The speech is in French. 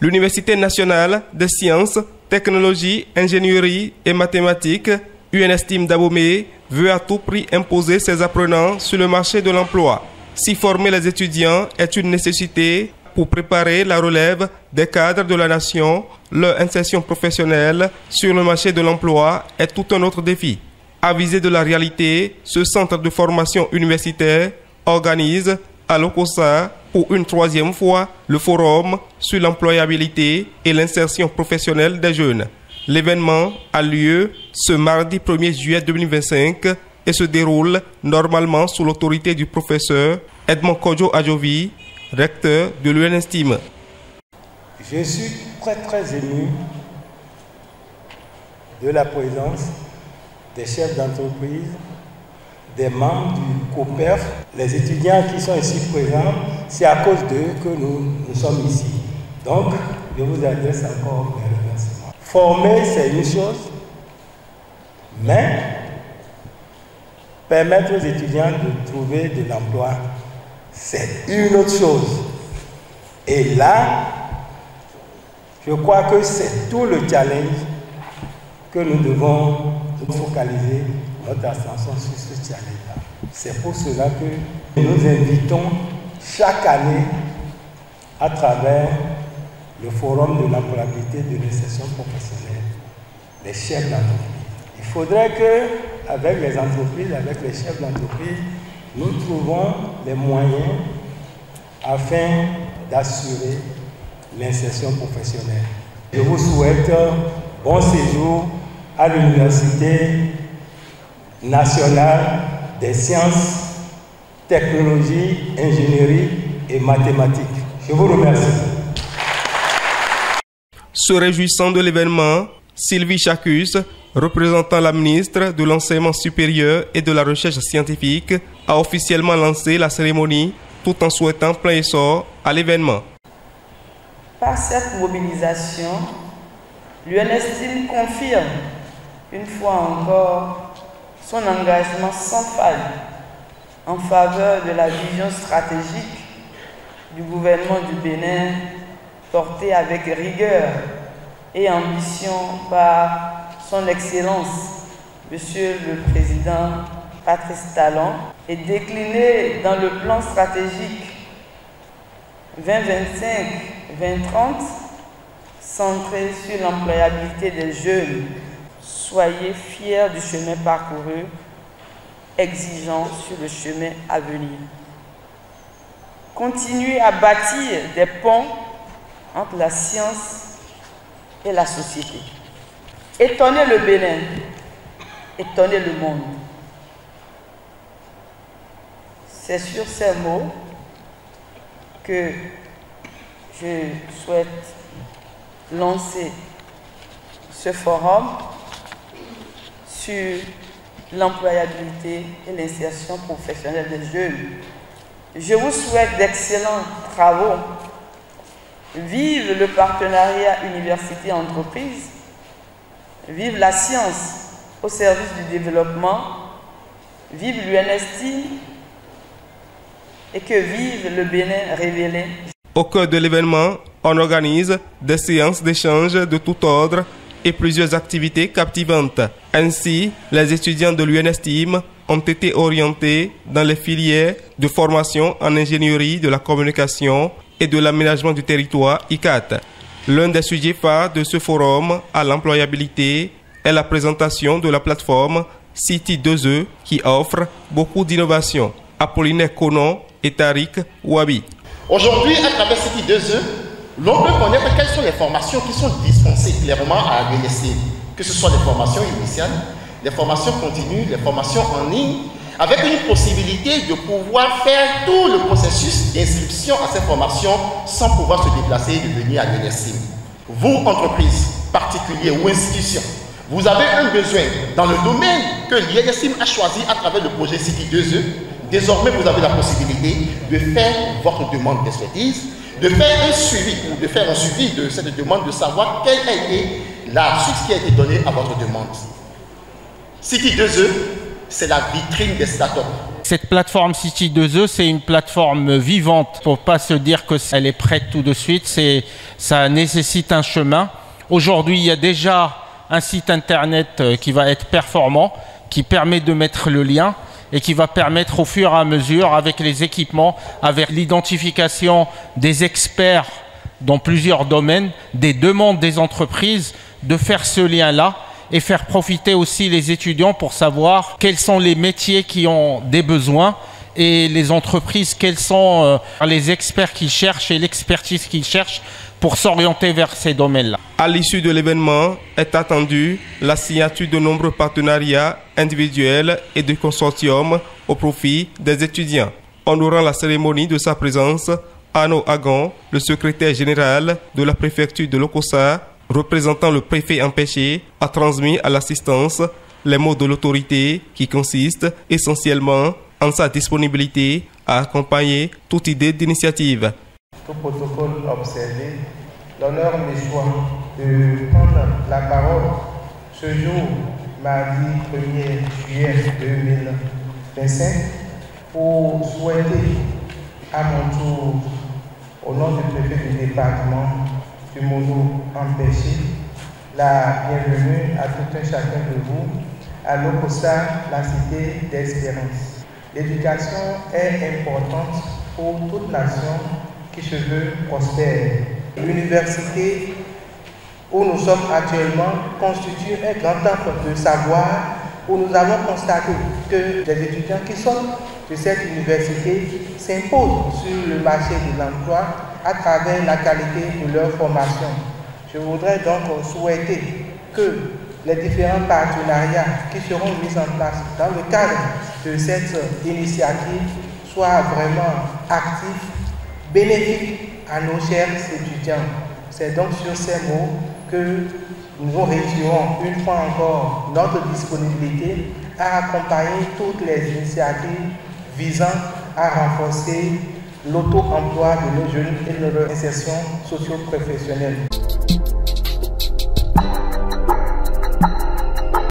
L'Université nationale des sciences, technologies, ingénierie et mathématiques, UNSTIM d'Abomey, veut à tout prix imposer ses apprenants sur le marché de l'emploi. Si former les étudiants est une nécessité pour préparer la relève des cadres de la nation, leur insertion professionnelle sur le marché de l'emploi est tout un autre défi. Avisé de la réalité, ce centre de formation universitaire organise à l'OCOSA pour une troisième fois le forum sur l'employabilité et l'insertion professionnelle des jeunes. L'événement a lieu ce mardi 1er juillet 2025 et se déroule normalement sous l'autorité du professeur Edmond Kodjo Adjovi, recteur de l'UNSTIM. Je suis très ému de la présence des chefs d'entreprise, des membres du COPERF, les étudiants qui sont ici présents, c'est à cause d'eux que nous sommes ici. Donc, je vous adresse encore mes remerciements. Former, c'est une chose, mais permettre aux étudiants de trouver de l'emploi, c'est une autre chose. Et là, je crois que c'est tout le challenge que nous devons focaliser notre attention sur ce challenge-là. C'est pour cela que nous invitons chaque année à travers le forum de l'employabilité de l'insertion professionnelle les chefs d'entreprise. Il faudrait que, avec les entreprises, avec les chefs d'entreprise, nous trouvons les moyens afin d'assurer l'insertion professionnelle. Je vous souhaite bon séjour à l'Université nationale des sciences, technologies, ingénierie et mathématiques. Je vous remercie. Se réjouissant de l'événement, Sylvie Chacus, représentant la ministre de l'Enseignement supérieur et de la Recherche scientifique, a officiellement lancé la cérémonie tout en souhaitant plein essor à l'événement. Par cette mobilisation, l'UNSTIM confirme une fois encore son engagement sans faille en faveur de la vision stratégique du gouvernement du Bénin portée avec rigueur et ambition par son Excellence, Monsieur le Président Patrice Talon, et déclinée dans le plan stratégique 2025-2030, centré sur l'employabilité des jeunes. Soyez fiers du chemin parcouru, exigeants sur le chemin à venir. Continuez à bâtir des ponts entre la science et la société. Étonnez le Bénin, étonnez le monde. C'est sur ces mots que je souhaite lancer ce forum sur l'employabilité et l'insertion professionnelle des jeunes. Je vous souhaite d'excellents travaux. Vive le partenariat université-entreprise. Vive la science au service du développement. Vive l'UNSTIM et que vive le Bénin révélé. Au cœur de l'événement, on organise des séances d'échange de tout ordre et plusieurs activités captivantes. Ainsi, les étudiants de l'UNSTIM ont été orientés dans les filières de formation en ingénierie de la communication et de l'aménagement du territoire ICAT. L'un des sujets phares de ce forum à l'employabilité est la présentation de la plateforme City 2E qui offre beaucoup d'innovations. Apollinaire Konon et Tariq Wabi. Aujourd'hui, à travers City 2E, l'on peut connaître quelles sont les formations qui sont dispensées clairement à l'UNSTIM, que ce soit les formations initiales, les formations continues, les formations en ligne, avec une possibilité de pouvoir faire tout le processus d'inscription à ces formations sans pouvoir se déplacer et de venir à l'UNSTIM. Vous, entreprises, particuliers ou institutions, vous avez un besoin dans le domaine que l'UNSTIM a choisi à travers le projet City 2E. Désormais, vous avez la possibilité de faire votre demande d'expertise, de faire un suivi ou de faire un suivi de cette demande, de savoir quelle a été la suite qui a été donnée à votre demande. City 2E, c'est la vitrine des startups. Cette plateforme City 2E, c'est une plateforme vivante. Pour pas se dire qu'elle est prête tout de suite, ça nécessite un chemin. Aujourd'hui, il y a déjà un site internet qui va être performant, qui permet de mettre le lien et qui va permettre au fur et à mesure, avec les équipements, avec l'identification des experts dans plusieurs domaines, des demandes des entreprises, de faire ce lien-là et faire profiter aussi les étudiants pour savoir quels sont les métiers qui ont des besoins et les entreprises, quels sont les experts qu'ils cherchent et l'expertise qu'ils cherchent pour s'orienter vers ces domaines-là. À l'issue de l'événement est attendue la signature de nombreux partenariats individuels et de consortiums au profit des étudiants. Honorant la cérémonie de sa présence, Arnaud Agon, le secrétaire général de la préfecture de Lokossa, représentant le préfet empêché, a transmis à l'assistance les mots de l'autorité qui consistent essentiellement en sa disponibilité à accompagner toute idée d'initiative. Tout protocole observé, l'honneur me soit de prendre la parole ce jour, mardi 1er juillet 2025, pour souhaiter à mon tour, au nom du préfet du département du Mono empêché, la bienvenue à tout un chacun de vous à Lokossa, la cité d'espérance. L'éducation est importante pour toute nation qui se veut prospère. L'université où nous sommes actuellement constitue un grand temple de savoir où nous avons constaté que les étudiants qui sortent de cette université s'imposent sur le marché de l'emploi à travers la qualité de leur formation. Je voudrais donc souhaiter que les différents partenariats qui seront mis en place dans le cadre de cette initiative soient vraiment actifs, bénéfiques à nos chers étudiants. C'est donc sur ces mots que nous réitérons une fois encore notre disponibilité à accompagner toutes les initiatives visant à renforcer l'auto-emploi de nos jeunes et de leur insertion socio-professionnelle.